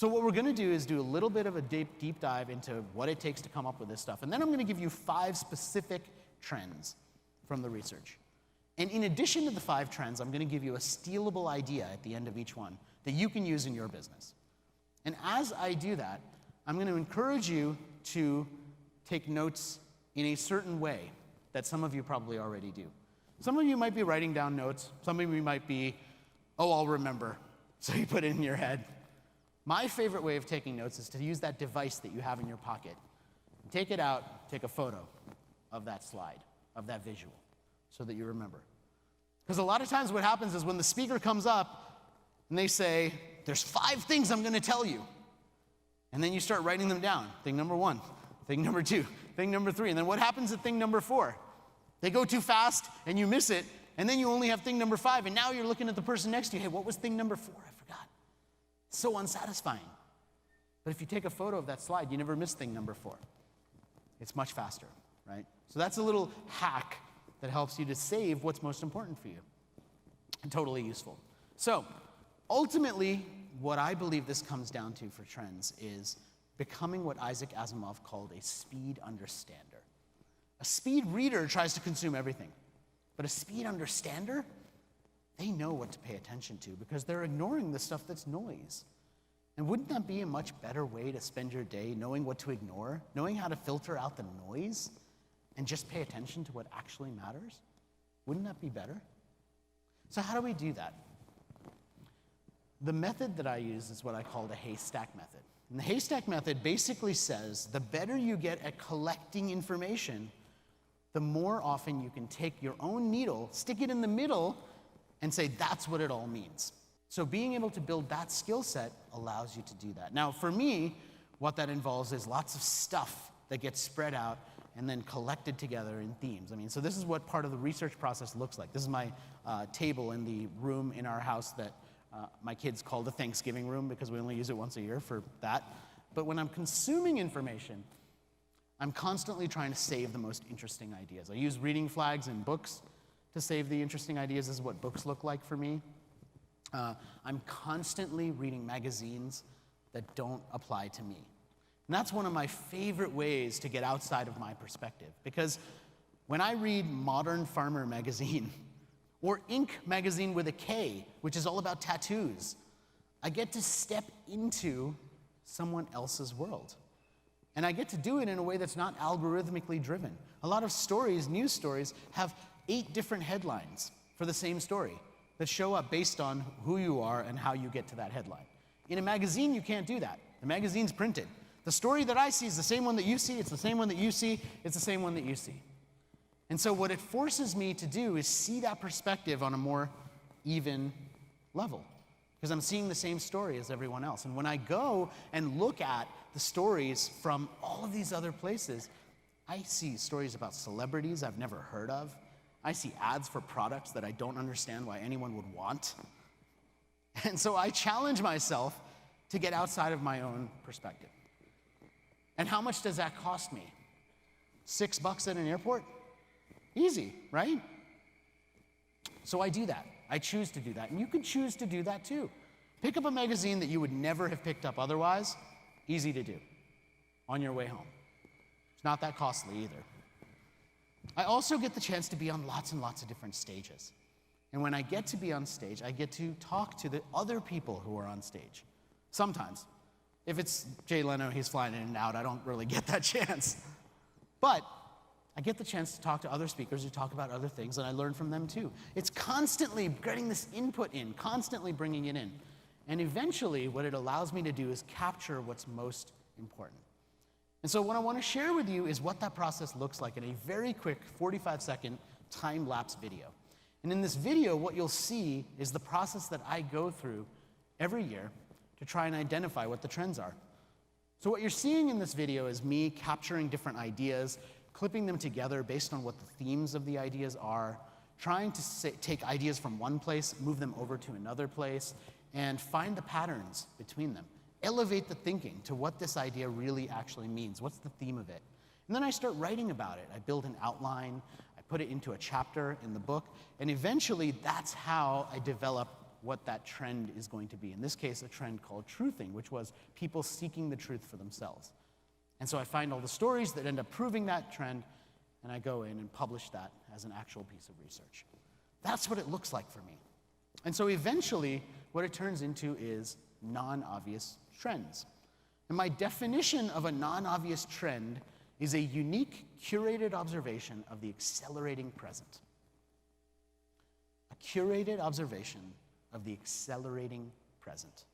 So what we're going to do is do a little bit of a deep dive into what it takes to come up with this stuff. And then I'm going to give you 5 specific trends from the research. And in addition to the 5 trends, I'm going to give you a stealable idea at the end of each one that you can use in your business. And as I do that, I'm going to encourage you to take notes in a certain way that some of you probably already do. Some of you might be writing down notes. Some of you might be, oh, I'll remember. So you put it in your head. My favorite way of taking notes is to use that device that you have in your pocket. Take it out, take a photo of that slide, of that visual, so that you remember. Because a lot of times what happens is when the speaker comes up and they say, there's 5 things I'm going to tell you. And then you start writing them down. Thing number 1, thing number 2, thing number 3. And then what happens at thing number 4? They go too fast and you miss it. And then you only have thing number 5. And now you're looking at the person next to you. Hey, what was thing number 4? I forgot. It's so unsatisfying. But if you take a photo of that slide, you never miss thing number 4. It's much faster, right? So that's a little hack that helps you to save what's most important for you. And totally useful. So ultimately, what I believe this comes down to for trends is becoming what Isaac Asimov called a speed understander. A speed reader tries to consume everything. But a speed understander, they know what to pay attention to because they're ignoring the stuff that's noise. And wouldn't that be a much better way to spend your day, knowing what to ignore, knowing how to filter out the noise, and just pay attention to what actually matters? Wouldn't that be better? So how do we do that? The method that I use is what I call the haystack method. And the haystack method basically says the better you get at collecting information, the more often you can take your own needle, stick it in the middle, and say that's what it all means. So being able to build that skill set allows you to do that. Now, for me, what that involves is lots of stuff that gets spread out and then collected together in themes. I mean, so this is what part of the research process looks like. This is my table in the room in our house that my kids call the Thanksgiving room because we only use it once a year for that. But when I'm consuming information, I'm constantly trying to save the most interesting ideas. I use reading flags in books to save the interesting ideas. This is what books look like for me. I'm constantly reading magazines that don't apply to me. And that's one of my favorite ways to get outside of my perspective. Because when I read Modern Farmer magazine, or Ink magazine with a K, which is all about tattoos, I get to step into someone else's world. And I get to do it in a way that's not algorithmically driven. A lot of stories, news stories, have 8 different headlines for the same story that show up based on who you are and how you get to that headline. In a magazine, you can't do that. The magazine's printed. The story that I see is the same one that you see, it's the same one that you see, it's the same one that you see. And so what it forces me to do is see that perspective on a more even level, because I'm seeing the same story as everyone else. And when I go and look at the stories from all of these other places, I see stories about celebrities I've never heard of. I see ads for products that I don't understand why anyone would want. And so I challenge myself to get outside of my own perspective. And how much does that cost me? $6 at an airport? Easy, right? So I do that. I choose to do that. And you can choose to do that too. Pick up a magazine that you would never have picked up otherwise. Easy to do on your way home. It's not that costly either. I also get the chance to be on lots and lots of different stages. And when I get to be on stage, I get to talk to the other people who are on stage. Sometimes. If it's Jay Leno, he's flying in and out, I don't really get that chance. But I get the chance to talk to other speakers who talk about other things, and I learn from them too. It's constantly getting this input in, constantly bringing it in. And eventually, what it allows me to do is capture what's most important. And so what I want to share with you is what that process looks like in a very quick 45-second time-lapse video. And in this video, what you'll see is the process that I go through every year to try and identify what the trends are. So what you're seeing in this video is me capturing different ideas, clipping them together based on what the themes of the ideas are, trying to take ideas from one place, move them over to another place, and find the patterns between them. Elevate the thinking to what this idea really actually means. What's the theme of it? And then I start writing about it. I build an outline, I put it into a chapter in the book, and eventually that's how I develop what that trend is going to be. In this case, a trend called truthing, which was people seeking the truth for themselves. And so I find all the stories that end up proving that trend, and I go in and publish that as an actual piece of research. That's what it looks like for me. And so eventually, what it turns into is non-obvious trends. And my definition of a non-obvious trend is a unique, curated observation of the accelerating present. A curated observation of the accelerating present.